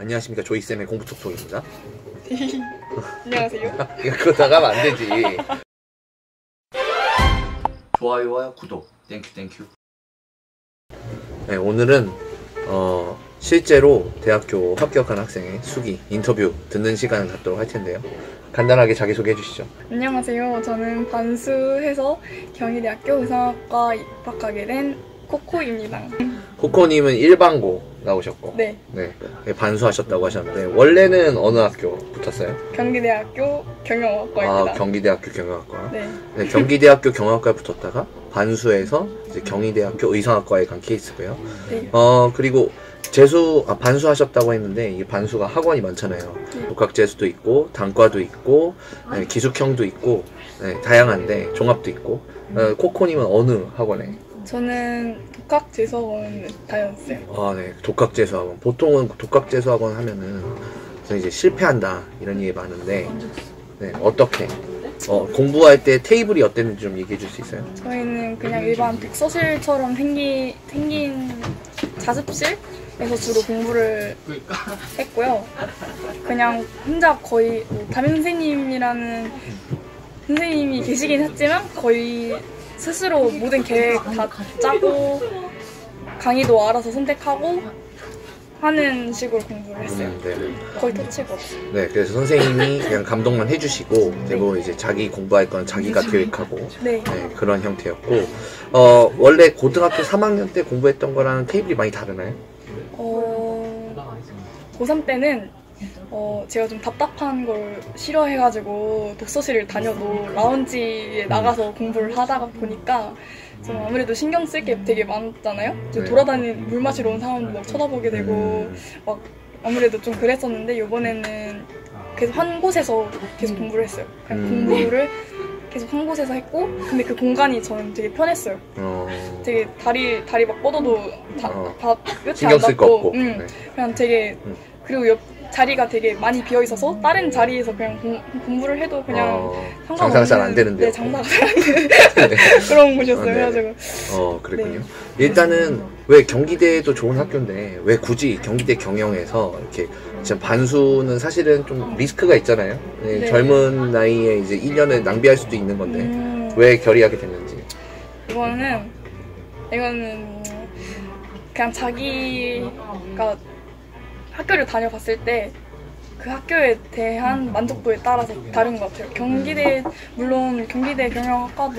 안녕하십니까, 조이쌤의 공부톡톡입니다. 안녕하세요. 그거 나가면 안 되지. 좋아요와 구독 땡큐. 네, 오늘은 실제로 대학교 합격한 학생의 수기 인터뷰 듣는 시간을 갖도록 할 텐데요. 간단하게 자기소개 해주시죠. 안녕하세요. 저는 반수해서 경희대학교 의상학과 입학하게 된 코코입니다. 코코님은 일반고 나오셨고, 네. 반수하셨다고 하셨는데 원래는 어느 학교 붙었어요? 경기대학교 경영학과입니다. 아, 경기대학교 경영학과. 네. 네, 경기대학교 경영학과에 붙었다가 반수해서 이제 경희대학교 의상학과에 간 케이스고요. 네. 그리고 반수하셨다고 했는데 이 반수가 학원이 많잖아요. 네. 독학재수도 있고 단과도 있고 기숙형도 있고 다양한데 종합도 있고. 코코님은 어느 학원에? 저는 독학재수학원 다녔어요. 아, 네. 독학재수학원. 보통은 독학재수학원 하면은 이제 실패한다 이런 얘기 많은데, 네, 어떻게? 공부할 때 테이블이 어땠는지 좀 얘기해 줄 수 있어요? 저희는 그냥 일반 독서실처럼 생긴 자습실에서 주로 공부를 했고요. 그냥 혼자 거의 담임 선생님이라는 선생님이 계시긴 했지만 거의 스스로 모든 계획 다 짜고 강의도 알아서 선택하고 하는 식으로 공부를 했어요. 네. 거의 터치가 없어요. 네, 그래서 선생님이 그냥 감독만 해주시고, 그리고 이제 자기 공부할 건 자기가 계획하고, 네. 그런 형태였고, 원래 고등학교 3학년 때 공부했던 거랑 테이블이 많이 다르나요? 고3 때는 제가 좀 답답한 걸 싫어해가지고 독서실을 다녀도 라운지에 나가서 공부를 하다가 보니까 좀 아무래도 신경 쓸 게 되게 많았잖아요. 네. 돌아다니는 물 마시러 온 사람도 막 쳐다보게 되고 막 아무래도 좀 그랬었는데 이번에는 계속 한 곳에서 계속 공부를 했어요. 그냥 공부를 계속 한 곳에서 했고, 근데 그 공간이 저는 되게 편했어요. 되게 다리 막 뻗어도 끝이 신경 안 쓸 거 닿고, 없고. 그냥 되게 그리고 옆 자리가 되게 많이 비어 있어서 다른 자리에서 그냥 공부를 해도 그냥 장사가 잘 안 되는데. 네, 장사가 잘 안 되는 그런 곳이었어요. 그래가지고 그랬군요. 네. 일단은 왜 경기대도 좋은 학교인데 왜 굳이 경기대 경영에서 이렇게 진짜 반수는 사실은 좀 리스크가 있잖아요. 네. 젊은 나이에 이제 1년을 낭비할 수도 있는 건데 왜 결의하게 됐는지. 이거는 그냥 자기가 학교를 다녀봤을 때 그 학교에 대한 만족도에 따라서 다른 것 같아요. 물론 경기대 경영학과도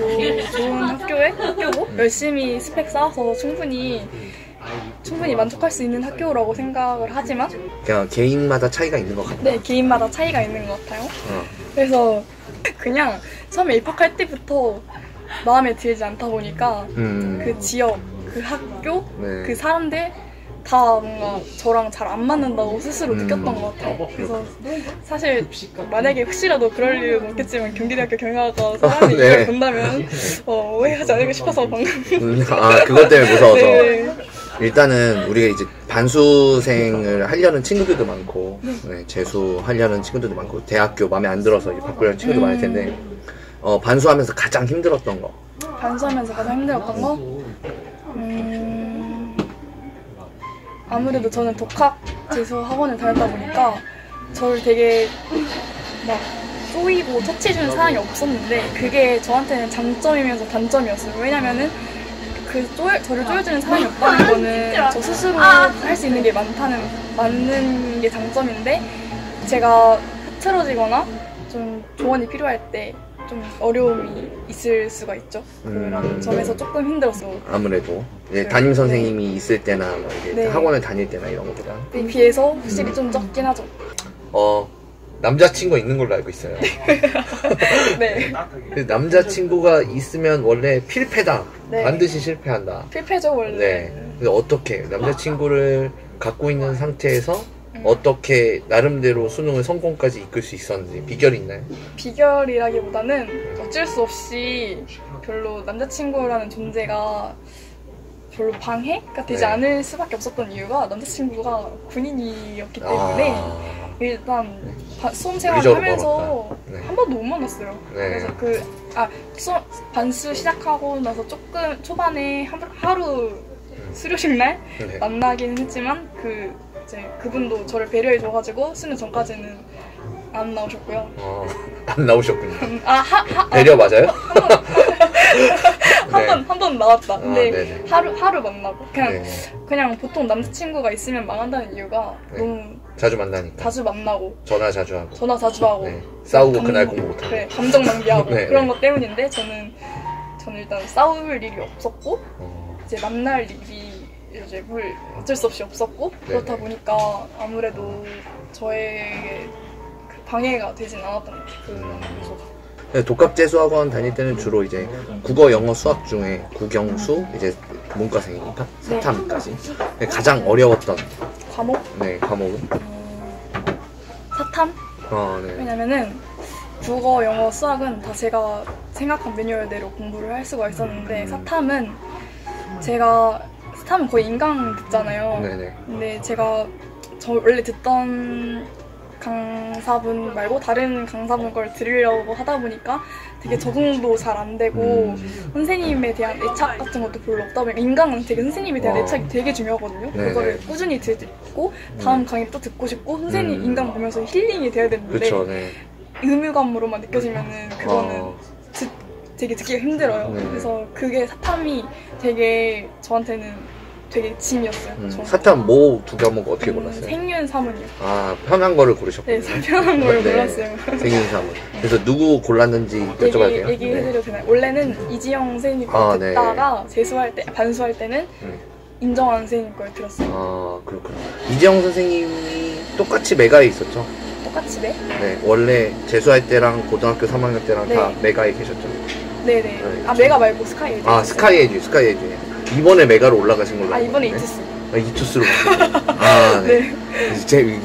좋은 학교고 열심히 스펙 쌓아서 충분히 만족할 수 있는 학교라고 생각을 하지만 그냥 개인마다 차이가 있는 것 같아요. 네, 개인마다 차이가 있는 것 같아요. 그래서 그냥 처음에 입학할 때부터 마음에 들지 않다 보니까 그 지역, 그 학교, 그 사람들 다 뭔가 저랑 잘 안 맞는다고 스스로 느꼈던 것 같아요. 그래서 사실 만약에 혹시라도 그럴 일은 없겠지만 경기대학교 경영학과 사람이 이걸 본다면 오해하지 않을까 싶어서 방금 그것 때문에 무서워서. 네. 일단은 우리가 이제 반수생을 하려는 친구들도 많고, 재수하려는 친구들도 많고, 대학교 마음에 안 들어서 이제 바꾸려는 친구도 많을 텐데, 반수하면서 가장 힘들었던 거. 반수하면서 가장 힘들었던 거? 아무래도 저는 독학 재수 학원을 다녔다 보니까 저를 되게 막 쪼이고 터치해주는 사람이 없었는데 그게 저한테는 장점이면서 단점이었어요. 왜냐면은 저를 쪼여주는 사람이 없다는 거는 저 스스로 할 수 있는 게 많는 게 장점인데 제가 흐트러지거나 좀 조언이 필요할 때 좀 어려움이 있을 수가 있죠. 그런 점에서 조금 힘들었어요. 아무래도 담임 선생님이 있을 때나 학원을 다닐 때나 이런 것보다 비해서 확실히 좀 적긴 하죠. 남자친구가 있는 걸로 알고 있어요. 네. 남자친구가 있으면 원래 필패다. 네. 반드시 실패한다. 필패죠 원래. 네. 근데 어떻게 남자친구를 갖고 있는 상태에서 어떻게 나름대로 수능을 성공까지 이끌 수 있었는지 비결이 있나요? 비결이라기보다는 어쩔 수 없이 별로 남자친구라는 존재가 별로 방해가 되지 않을 수밖에 없었던 이유가 남자친구가 군인이었기 때문에 일단 수험생활을 하면서 한 번도 못 만났어요. 그래서 반수 시작하고 나서 조금 초반에 하루 수료식 날 만나긴 했지만 그 이제 그분도 저를 배려해줘가지고 수능 전까지는 안 나오셨고요. 안 나오셨군요. 배려 맞아요? 한 번 나왔다. 근데 아, 하루 만나고 그냥 보통 남자친구가 있으면 망한다는 이유가 너무 자주 만나니까. 자주 만나고 전화 자주 하고. 싸우고 그날 공부 못하고. 그래, 감정 낭비하고 그런 것 때문인데 저는 일단 싸울 일이 없었고 이제 만날 일이 이제 어쩔 수 없이 없었고 그렇다 보니까 아무래도 저에게 그 방해가 되진 않았던 것 같아요. 독학재수학원 다닐 때는 주로 이제 국어, 영어, 수학 중에 국영수, 이제 문과생이니까 4탐까지 가장 어려웠던 과목? 네, 과목은? 4탐? 네. 왜냐면은 국어, 영어, 수학은 다 제가 생각한 매뉴얼대로 공부를 할 수가 있었는데 4탐은 거의 인강 듣잖아요. 네네. 근데 제가 원래 듣던 강사분 말고 다른 강사분 걸 들으려고 하다 보니까 되게 적응도 잘 안 되고 선생님에 대한 애착 같은 것도 별로 없다 보니까 인강은 되게 선생님에 대한 애착이 되게 중요하거든요. 그거를 꾸준히 듣고 다음 강의 또 듣고 싶고 선생님 인강 보면서 힐링이 돼야 되는데 그쵸, 의무감으로만 느껴지면은 그거는 되게 듣기가 힘들어요. 그래서 그게 사탐이 되게 저한테는 되게 짐이었어요. 사탐 뭐 두 과목 어떻게 골랐어요? 생윤, 사문이요. 아, 편한 거를 고르셨군요. 네, 편한 걸 골랐어요. 생윤, 사문. 그래서 누구 골랐는지 여쭤봐도 돼요? 얘기해드려도 되나요? 원래는 이지영 선생님 걸 듣다가 반수할 때는 임정환 선생님 걸 들었어요. 아, 그렇구나. 이지영 선생님이 똑같이 매가에 있었죠? 똑같이 네? 네, 원래 재수할 때랑 고등학교 3학년 때랑 다 매가에 계셨죠? 네네. 메가 말고 스카이 에듀. 스카이 에듀. 이번에 메가로 올라가신 걸로 알고 이번에 있는데. 이투스. 이투스로. 네.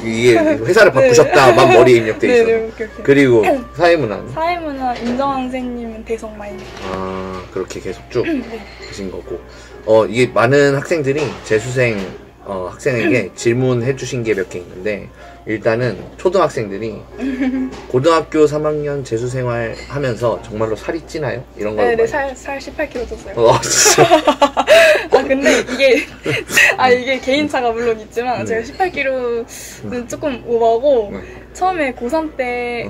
이게 회사를 바꾸셨다만 머리에 입력돼 있어. 오케이. 그리고 사회문화 임정환 선생님은 대성마인. 그렇게 계속 쭉 하신 거고. 이게 많은 학생들이 재수생 학생에게 질문해 주신 게 몇 개 있는데, 일단은 초등학생들이 고등학교 3학년 재수생활 하면서 정말로 살이 찌나요? 이런 거. 네, 살 18kg 쪘어요. 진짜. 근데 이게 개인차가 물론 있지만 제가 18kg는 조금 오버고 처음에 고3 때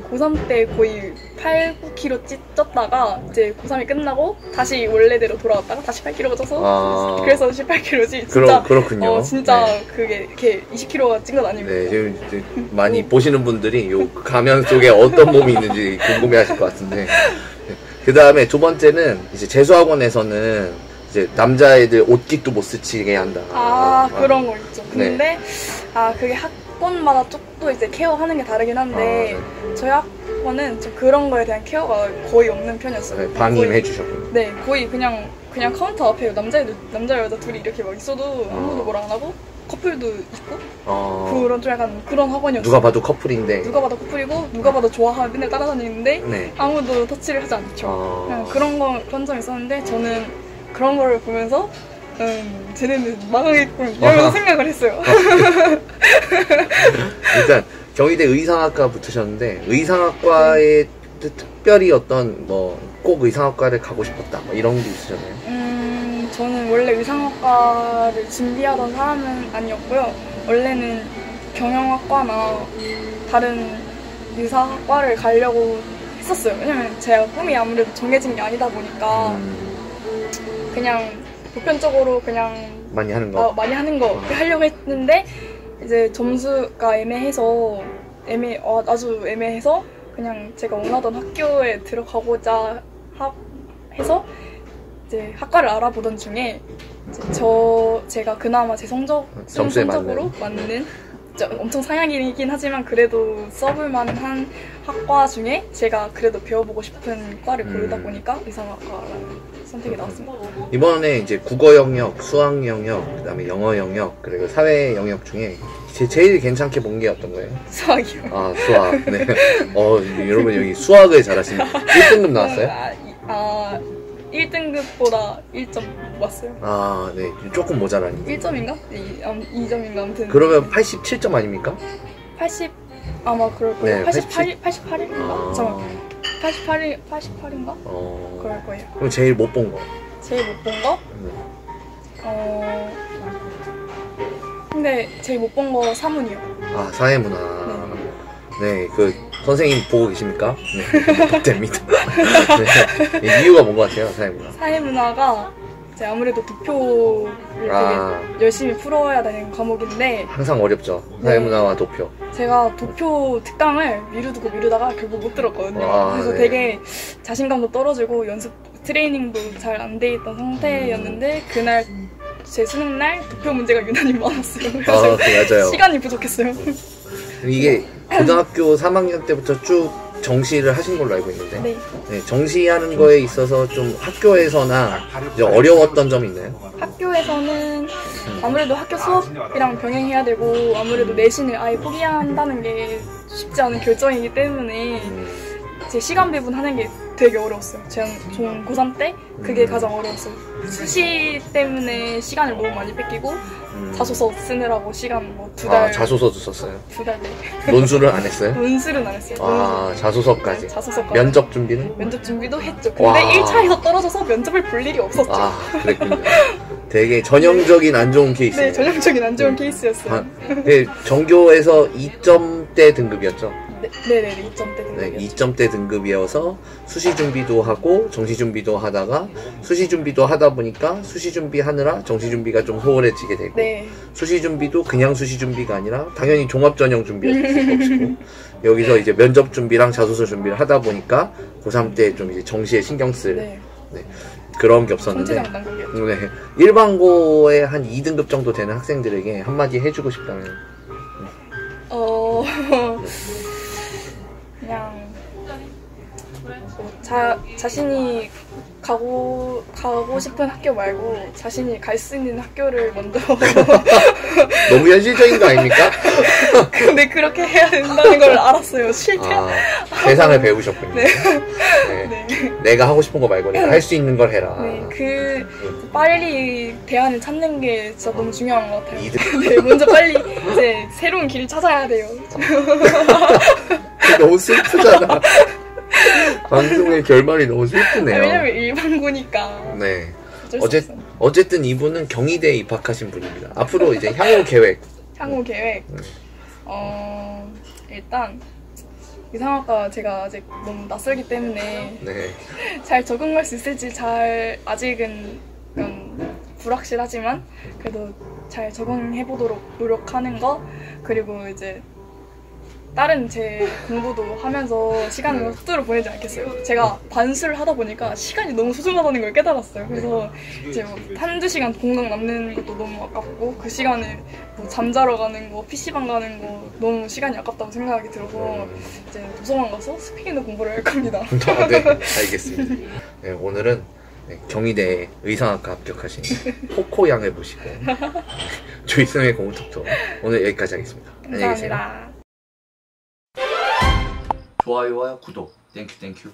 거의 8, 9kg 쪘다가 이제 고3이 끝나고 다시 원래대로 돌아왔다가 다시 8kg가 쪄서 그래서 18kg지. 진짜 그렇군요. 진짜 그게 이렇게 20kg가 찐 건 아닙니다. 네, 지금 많이 보시는 분들이 요 가면 속에 어떤 몸이 있는지 궁금해하실 것 같은데. 그 다음에 두 번째는 이제 재수학원에서는 이제 남자애들 옷깃도 못 스치게 한다. 그런 거 있죠. 근데 그게 학원마다 또 이제 케어하는 게 다르긴 한데 저희 학원은 좀 그런 거에 대한 케어가 거의 없는 편이었어요. 방임해 주셨군요. 네, 거의 그냥 카운터 앞에 남자 여자 둘이 이렇게 막 있어도 아무도 뭐라 안 하고 커플도 있고 그런 좀 약간 그런 학원이었어요. 누가 봐도 커플인데 누가 봐도 커플이고 누가 봐도 좋아하고 맨날 따라다니는데 아무도 터치를 하지 않죠. 그냥 그런 점이 있었는데 저는 그런 거를 보면서 쟤네는 망하겠군 이런 생각을 했어요. 일단 경희대 의상학과 붙으셨는데 의상학과에 특별히 어떤 꼭 의상학과를 가고 싶었다 이런 게 있으셨나요? 저는 원래 의상학과를 준비하던 사람은 아니었고요. 원래는 경영학과나 다른 의사학과를 가려고 했었어요. 왜냐면 제가 꿈이 아무래도 정해진 게 아니다 보니까 그냥 보편적으로 그냥 많이 하는 거 하려고 했는데 이제 점수가 아주 애매해서 그냥 제가 원하던 학교에 들어가고자 해서 이제 학과를 알아보던 중에 제가 그나마 제 성적으로 맞는 엄청 상향이긴 하지만 그래도 써볼 만한 학과 중에 제가 그래도 배워보고 싶은 과를 고르다 보니까 의상학과라는 선택이 나왔습니다. 이번에 이제 국어 영역, 수학 영역, 그다음에 영어 영역, 그리고 사회 영역 중에 제일 괜찮게 본 게 어떤 거예요? 수학이요. 수학. 네. 여러분 여기 수학을 잘하시는 1등급 나왔어요? 1등급보다 1점 왔어요. 네. 조금 모자라니. 1점인가? 2점인가 아무튼. 그러면 87점 아닙니까? 80 아마 그럴 거예요. 네, 88인가? 잠깐만. 88인가? 그럴 거예요. 그럼 제일 못 본 거? 제일 못 본 거? 근데 제일 못 본 거 사문이요. 아, 사회문화. 네, 그 선생님 보고 계십니까? 네, 부탁드립니다. 네, 이유가 뭔 것 같아요, 사회문화? 사회문화가 이제 아무래도 도표를 되게 열심히 풀어야 되는 과목인데 항상 어렵죠. 사회문화와 도표. 제가 도표 특강을 미루다가 결국 못 들었거든요. 그래서 네. 되게 자신감도 떨어지고 연습 트레이닝도 잘 안 돼 있던 상태였는데 그날 제 수능날 도표 문제가 유난히 많았어요. 그래서 맞아요. 시간이 부족했어요. 이게 고등학교 3학년 때부터 쭉 정시를 하신 걸로 알고 있는데 네. 네, 정시하는 거에 있어서 좀 학교에서나 이제 어려웠던 점이 있나요? 학교에서는 아무래도 학교 수업이랑 병행해야 되고 아무래도 내신을 아예 포기한다는 게 쉽지 않은 결정이기 때문에 제 시간 배분하는 게 되게 어려웠어요. 제가 고3 때 그게 가장 어려웠어요. 수시 때문에 시간을 너무 많이 뺏기고 자소서 쓰느라고 시간 뭐 2달. 자소서도 썼어요? 2달 네. 논술은 안 했어요? 논술은 안 했어요. 자소서까지? 네, 자소서까지. 면접 준비는? 면접 준비도 했죠. 근데 1차에서 떨어져서 면접을 볼 일이 없었죠. 그랬군요. 되게 전형적인 안 좋은 케이스예요. 네, 전형적인 안 좋은 케이스였어요. 네, 정교에서 2점대 등급이었죠? 네네, 2점대 등급이었죠. 네, 2점대 등급이어서 수시 준비도 하고 정시 준비도 하다가 수시 준비도 하다 보니까 수시 준비하느라 정시 준비가 좀 소홀해지게 되고 네. 수시 준비도 그냥 수시 준비가 아니라 당연히 종합 전형 준비할 수밖에 없고 여기서 이제 면접 준비랑 자소서 준비를 하다 보니까 고3 때 좀 이제 정시에 신경 쓸 네. 그런 게 없었는데 성취장 단국이었죠. 네, 일반고에 한 2등급 정도 되는 학생들에게 한마디 해주고 싶다면 그냥 자신이 가고 싶은 학교 말고 자신이 갈 수 있는 학교를 먼저 너무 현실적인 거 아닙니까? 근데 그렇게 해야 된다는 걸 알았어요. 세상을 배우셨군요. 네. 네. 내가 하고 싶은 거 말고 내가 할 수 있는 걸 해라. 네, 빨리 대안을 찾는 게 진짜 너무 중요한 것 같아요. 네, 먼저 빨리 이제 새로운 길을 찾아야 돼요. 너무 슬프잖아. 방송의 결말이 너무 슬프네요. 왜냐면 일반고니까. 네. 어쨌든 이분은 경희대에 입학하신 분입니다. 앞으로 이제 향후 계획. 일단 이상학과 제가 아직 너무 낯설기 때문에 네. 잘 적응할 수 있을지 아직은 불확실하지만 그래도 잘 적응해보도록 노력하는 거, 그리고 이제 다른 제 공부도 하면서 시간을 헛되로 보내지 않겠어요. 제가 반수를 하다 보니까 시간이 너무 소중하다는 걸 깨달았어요. 그래서 이제 한두 시간 공강 남는 것도 너무 아깝고 그 시간에 뭐 잠자러 가는 거, PC방 가는 거 너무 시간이 아깝다고 생각이 들어서 이제 도서관 가서 스피킹도 공부를 할 겁니다. 네, 알겠습니다. 네, 오늘은 경희대 의상학과 합격하신 코코 양을 모시고 조이쌤의 공부톡톡 오늘 여기까지 하겠습니다. 안녕히 계세요. 감사합니다. 좋아요와 구독 땡큐.